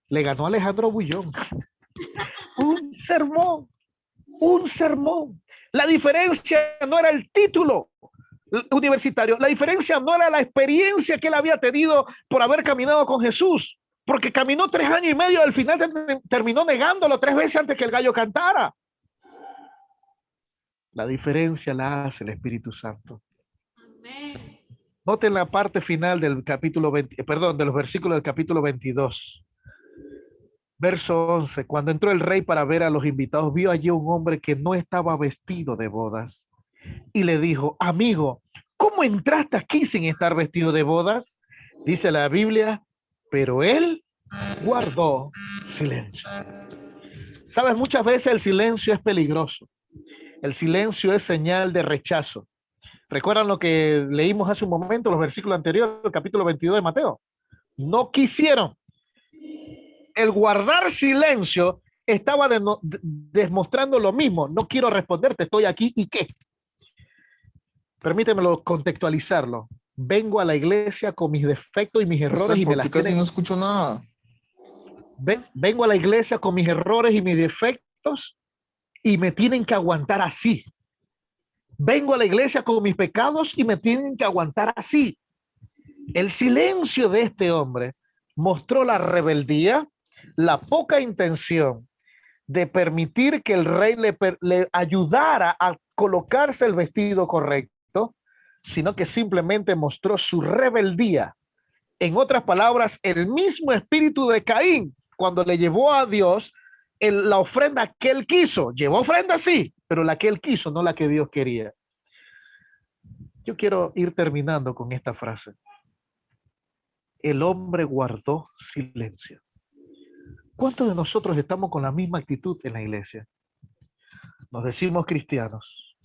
Le ganó a Alejandro Bullón. Un sermón, un sermón. La diferencia no era el título universitario, la diferencia no era la experiencia que él había tenido por haber caminado con Jesús, porque caminó 3 años y medio, al final terminó negándolo 3 veces antes que el gallo cantara. La diferencia la hace el Espíritu Santo. Amén. Noten la parte final del capítulo 20, de los versículos del capítulo 22. Verso 11, cuando entró el rey para ver a los invitados, vio allí un hombre que no estaba vestido de bodas y le dijo, amigo, ¿cómo entraste aquí sin estar vestido de bodas? Dice la Biblia, pero él guardó silencio. Sabes, muchas veces el silencio es peligroso. El silencio es señal de rechazo. ¿Recuerdan lo que leímos hace un momento, los versículos anteriores, el capítulo 22 de Mateo? No quisieron. El guardar silencio estaba demostrando lo mismo. No quiero responderte, estoy aquí y qué. Permítemelo contextualizarlo. Vengo a la iglesia con mis defectos y mis errores y me las casi no escucho nada. Vengo a la iglesia con mis errores y mis defectos y me tienen que aguantar así. Vengo a la iglesia con mis pecados y me tienen que aguantar así. El silencio de este hombre mostró la rebeldía, la poca intención de permitir que el rey le ayudara a colocarse el vestido correcto, sino que simplemente mostró su rebeldía. En otras palabras, el mismo espíritu de Caín, cuando le llevó a Dios la ofrenda que él quiso. Llevó ofrenda, sí, pero la que él quiso, no la que Dios quería. Yo quiero ir terminando con esta frase. El hombre guardó silencio. ¿Cuántos de nosotros estamos con la misma actitud en la iglesia? Nos decimos cristianos.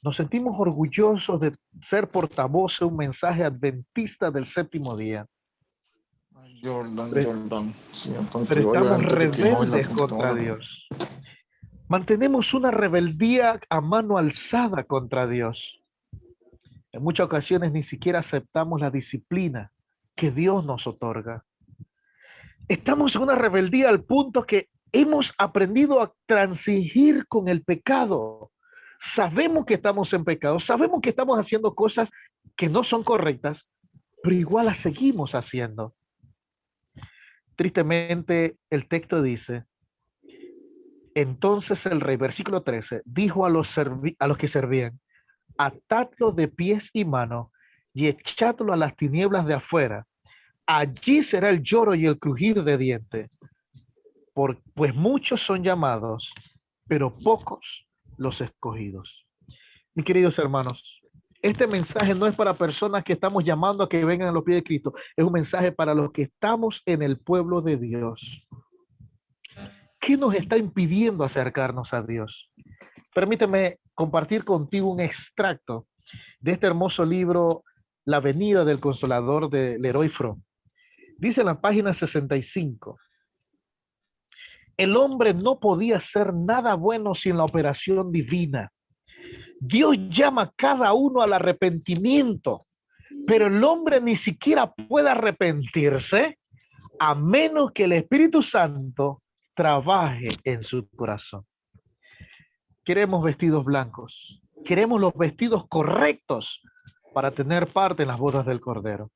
Nos sentimos orgullosos de ser portavoz de un mensaje adventista del 7º día. Jordan. Señor, Pero contigo, estamos antes de que no, rebeldes contra Dios. Mantenemos una rebeldía a mano alzada contra Dios. En muchas ocasiones ni siquiera aceptamos la disciplina que Dios nos otorga. Estamos en una rebeldía al punto que hemos aprendido a transigir con el pecado. Sabemos que estamos en pecado, sabemos que estamos haciendo cosas que no son correctas, pero igual las seguimos haciendo. Tristemente, el texto dice, entonces el rey, versículo 13, dijo a los que servían, atadlo de pies y manos y echadlo a las tinieblas de afuera. Allí será el lloro y el crujir de dientes, pues muchos son llamados, pero pocos los escogidos. Mis queridos hermanos, este mensaje no es para personas que estamos llamando a que vengan a los pies de Cristo, es un mensaje para los que estamos en el pueblo de Dios. ¿Qué nos está impidiendo acercarnos a Dios? Permíteme compartir contigo un extracto de este hermoso libro, La venida del Consolador, de Leroy Fromm. Dice en la página 65, el hombre no podía hacer nada bueno sin la operación divina. Dios llama a cada uno al arrepentimiento, pero el hombre ni siquiera puede arrepentirse a menos que el Espíritu Santo trabaje en su corazón. Queremos vestidos blancos, queremos los vestidos correctos para tener parte en las bodas del Cordero.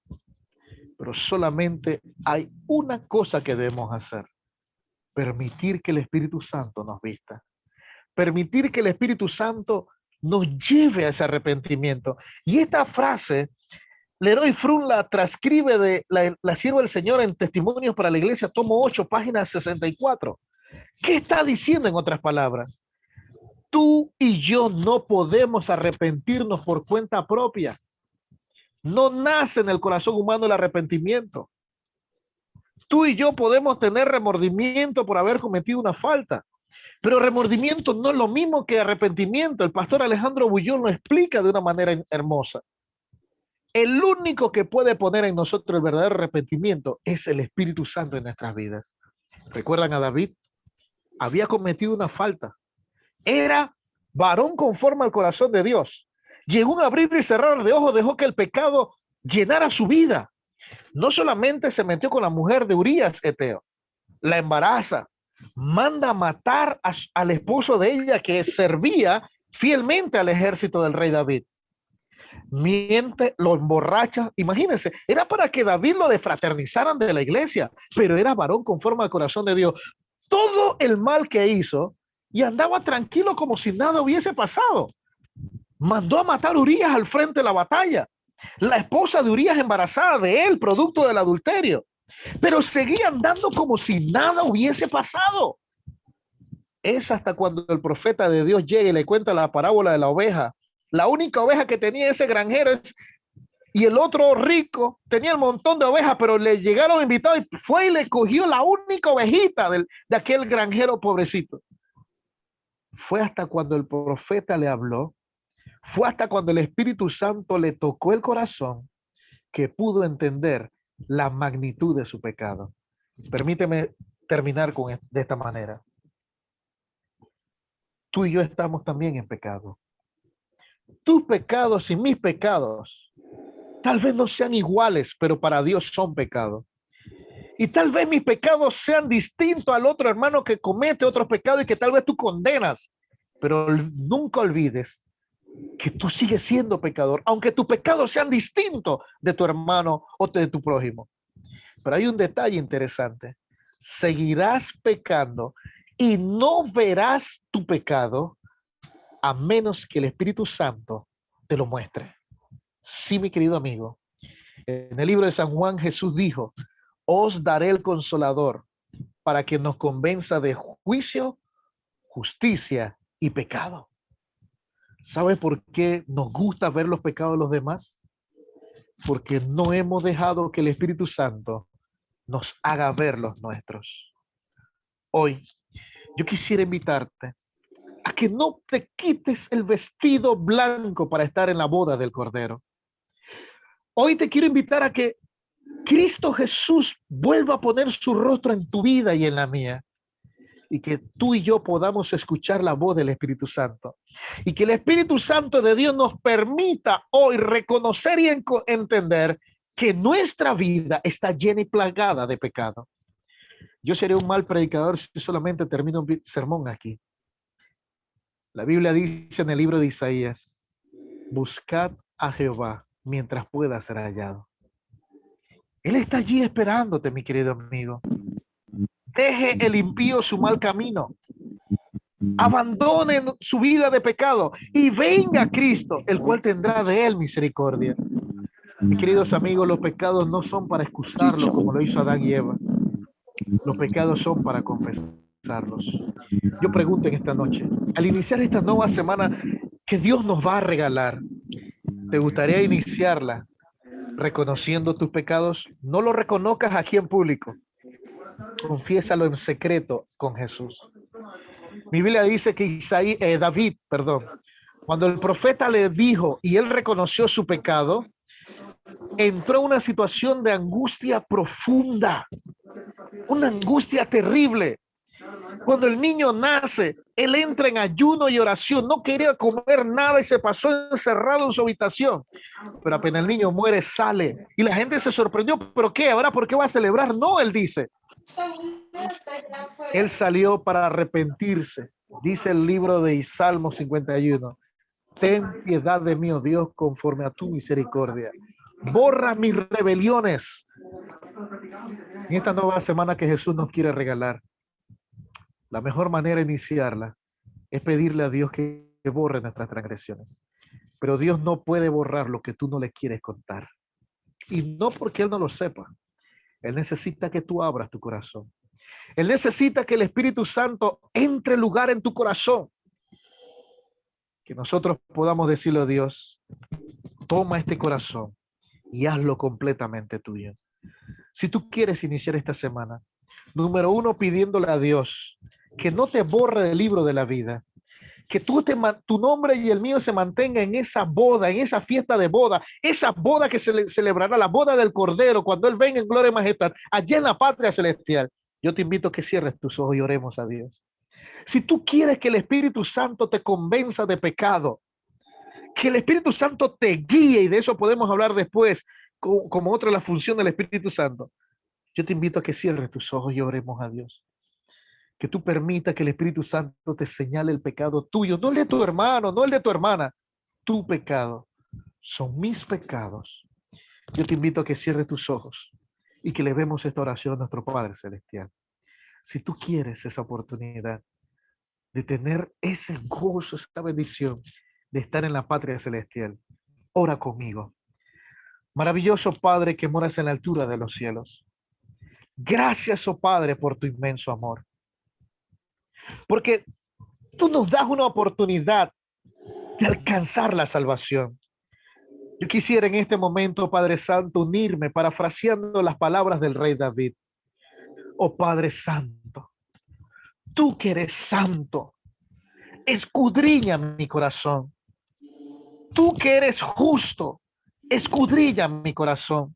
Pero solamente hay una cosa que debemos hacer: permitir que el Espíritu Santo nos vista, permitir que el Espíritu Santo nos lleve a ese arrepentimiento. Y esta frase, Leroy Fromm la transcribe de la Sierva del Señor en Testimonios para la Iglesia, tomo 8, página 64. ¿Qué está diciendo en otras palabras? Tú y yo no podemos arrepentirnos por cuenta propia. No nace en el corazón humano el arrepentimiento. Tú y yo podemos tener remordimiento por haber cometido una falta, pero remordimiento no es lo mismo que arrepentimiento. El pastor Alejandro Bullón lo explica de una manera hermosa. El único que puede poner en nosotros el verdadero arrepentimiento es el Espíritu Santo en nuestras vidas. ¿Recuerdan a David? Había cometido una falta. Era varón conforme al corazón de Dios. Y en un abrir y cerrar de ojos dejó que el pecado llenara su vida. No solamente se metió con la mujer de Urías Eteo, la embaraza, manda a matar al esposo de ella que servía fielmente al ejército del rey David. Miente, lo emborracha. Imagínense, era para que David lo defraternizaran de la iglesia, pero era varón conforme al corazón de Dios. Todo el mal que hizo y andaba tranquilo como si nada hubiese pasado. Mandó a matar a Urías al frente de la batalla. La esposa de Urías embarazada de él, producto del adulterio. Pero seguía andando como si nada hubiese pasado. Es hasta cuando el profeta de Dios llega y le cuenta la parábola de la oveja. La única oveja que tenía ese granjero y el otro rico tenía un montón de ovejas, pero le llegaron invitados y fue y le cogió la única ovejita de aquel granjero pobrecito. Fue hasta cuando el profeta le habló, fue hasta cuando el Espíritu Santo le tocó el corazón que pudo entender la magnitud de su pecado. Permíteme terminar de esta manera. Tú y yo estamos también en pecado. Tus pecados y mis pecados tal vez no sean iguales, pero para Dios son pecados. Y tal vez mis pecados sean distintos al otro hermano que comete otros pecados y que tal vez tú condenas, pero nunca olvides que tú sigues siendo pecador, aunque tus pecados sean distintos de tu hermano o de tu prójimo. Pero hay un detalle interesante: seguirás pecando y no verás tu pecado a menos que el Espíritu Santo te lo muestre. Sí, mi querido amigo, en el libro de San Juan Jesús dijo: os daré el Consolador para que nos convenza de juicio, justicia y pecado. ¿Sabe por qué nos gusta ver los pecados de los demás? Porque no hemos dejado que el Espíritu Santo nos haga ver los nuestros. Hoy yo quisiera invitarte a que no te quites el vestido blanco para estar en la boda del Cordero. Hoy te quiero invitar a que Cristo Jesús vuelva a poner su rostro en tu vida y en la mía. Y que tú y yo podamos escuchar la voz del Espíritu Santo. Y que el Espíritu Santo de Dios nos permita hoy reconocer y entender que nuestra vida está llena y plagada de pecado. Yo seré un mal predicador si solamente termino un sermón aquí. La Biblia dice en el libro de Isaías, buscad a Jehová mientras pueda ser hallado. Él está allí esperándote, mi querido amigo. Deje el impío su mal camino. Abandone su vida de pecado y venga a Cristo, el cual tendrá de él misericordia. Mis queridos amigos, los pecados no son para excusarlos como lo hizo Adán y Eva. Los pecados son para confesarlos. Yo pregunto en esta noche, al iniciar esta nueva semana que Dios nos va a regalar, ¿te gustaría iniciarla reconociendo tus pecados? No lo reconozcas aquí en público. Confiésalo en secreto con Jesús. Mi Biblia dice que David, cuando el profeta le dijo y él reconoció su pecado, entró en una situación de angustia profunda, una angustia terrible. Cuando el niño nace, él entra en ayuno y oración, no quería comer nada y se pasó encerrado en su habitación. Pero apenas el niño muere, sale. Y la gente se sorprendió, ¿pero qué? ¿Ahora por qué va a celebrar? No, él dice. Él salió para arrepentirse. Dice el libro de Salmo 51. Ten piedad de mí, oh Dios, conforme a tu misericordia. Borra mis rebeliones. En esta nueva semana que Jesús nos quiere regalar, la mejor manera de iniciarla es pedirle a Dios que borre nuestras transgresiones. Pero Dios no puede borrar lo que tú no le quieres contar. Y no porque Él no lo sepa. Él necesita que tú abras tu corazón. Él necesita que el Espíritu Santo entre lugar en tu corazón. Que nosotros podamos decirle a Dios, toma este corazón y hazlo completamente tuyo. Si tú quieres iniciar esta semana, número 1, pidiéndole a Dios que no te borre del libro de la vida, que tu nombre y el mío se mantenga en esa boda, en esa fiesta de boda, esa boda que se celebrará, la boda del Cordero, cuando Él venga en gloria y majestad, allá en la patria celestial. Yo te invito a que cierres tus ojos y oremos a Dios. Si tú quieres que el Espíritu Santo te convenza de pecado, que el Espíritu Santo te guíe, y de eso podemos hablar después, como otra de las funciones del Espíritu Santo, yo te invito a que cierres tus ojos y oremos a Dios. Que tú permitas que el Espíritu Santo te señale el pecado tuyo, no el de tu hermano, no el de tu hermana. Tu pecado son mis pecados. Yo te invito a que cierres tus ojos y que le demos esta oración a nuestro Padre Celestial. Si tú quieres esa oportunidad de tener ese gozo, esa bendición de estar en la patria celestial, ora conmigo. Maravilloso Padre que moras en la altura de los cielos. Gracias, oh Padre, por tu inmenso amor. Porque tú nos das una oportunidad de alcanzar la salvación. Yo quisiera en este momento, Padre Santo, unirme parafraseando las palabras del rey David. Oh Padre Santo, tú que eres santo, escudriña mi corazón. Tú que eres justo, escudriña mi corazón.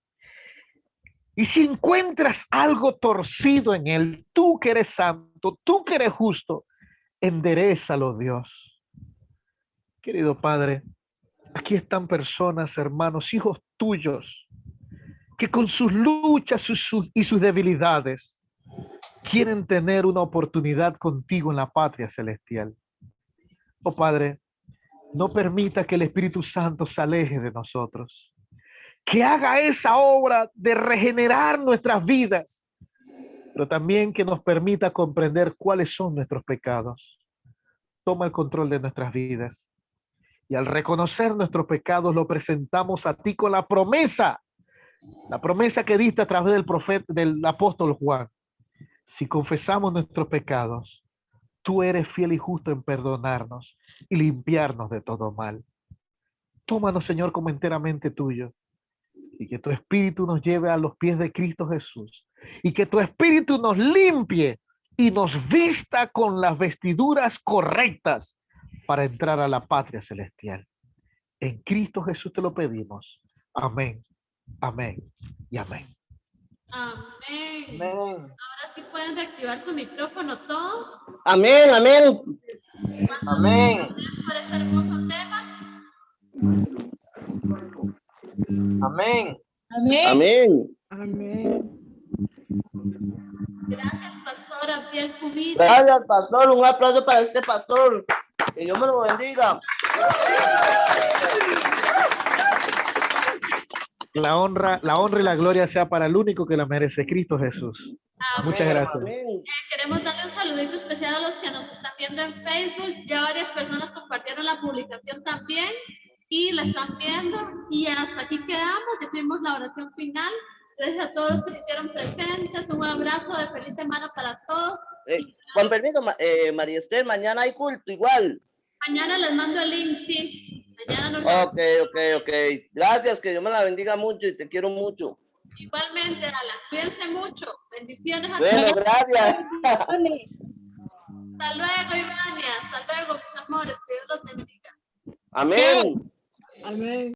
Y si encuentras algo torcido en él, tú que eres santo, tú que eres justo, enderézalo, Dios. Querido Padre, aquí están personas, hermanos, hijos tuyos, que con sus luchas y sus debilidades quieren tener una oportunidad contigo en la patria celestial. Oh Padre, no permita que el Espíritu Santo se aleje de nosotros, que haga esa obra de regenerar nuestras vidas, pero también que nos permita comprender cuáles son nuestros pecados. Toma el control de nuestras vidas. Y al reconocer nuestros pecados, lo presentamos a ti con la promesa que diste a través del profeta, del apóstol Juan. Si confesamos nuestros pecados, tú eres fiel y justo en perdonarnos y limpiarnos de todo mal. Tómanos, Señor, como enteramente tuyo, y que tu Espíritu nos lleve a los pies de Cristo Jesús, y que tu Espíritu nos limpie y nos vista con las vestiduras correctas para entrar a la patria celestial. En Cristo Jesús te lo pedimos. Amén, amén y amén. Amén. Amén. Ahora sí pueden reactivar su micrófono todos. Amén, amén. ¿Cuántos Amén. por este hermoso tema? Amén. Amén. Gracias, Pastor Abdiel Cubilla. Gracias, pastor. Un aplauso para este pastor. Que Dios me lo bendiga. La honra y la gloria sea para el único que la merece, Cristo Jesús. Muchas gracias. Amén. Queremos darle un saludito especial a los que nos están viendo en Facebook. Ya varias personas compartieron la publicación también y la están viendo. Y hasta aquí quedamos. Ya tuvimos la oración final. Gracias a todos los que se hicieron presentes. Un abrazo de feliz semana para todos. Con permiso, María Esther, mañana hay culto igual. Mañana les mando el link, sí. Mañana nos Ok. Gracias, que Dios me la bendiga mucho y te quiero mucho. Igualmente, Alan. Cuídense mucho. Bendiciones a Bueno, todos. gracias. Hasta luego, Ivania. Hasta luego, mis amores. Que Dios los bendiga. Amén. Amén.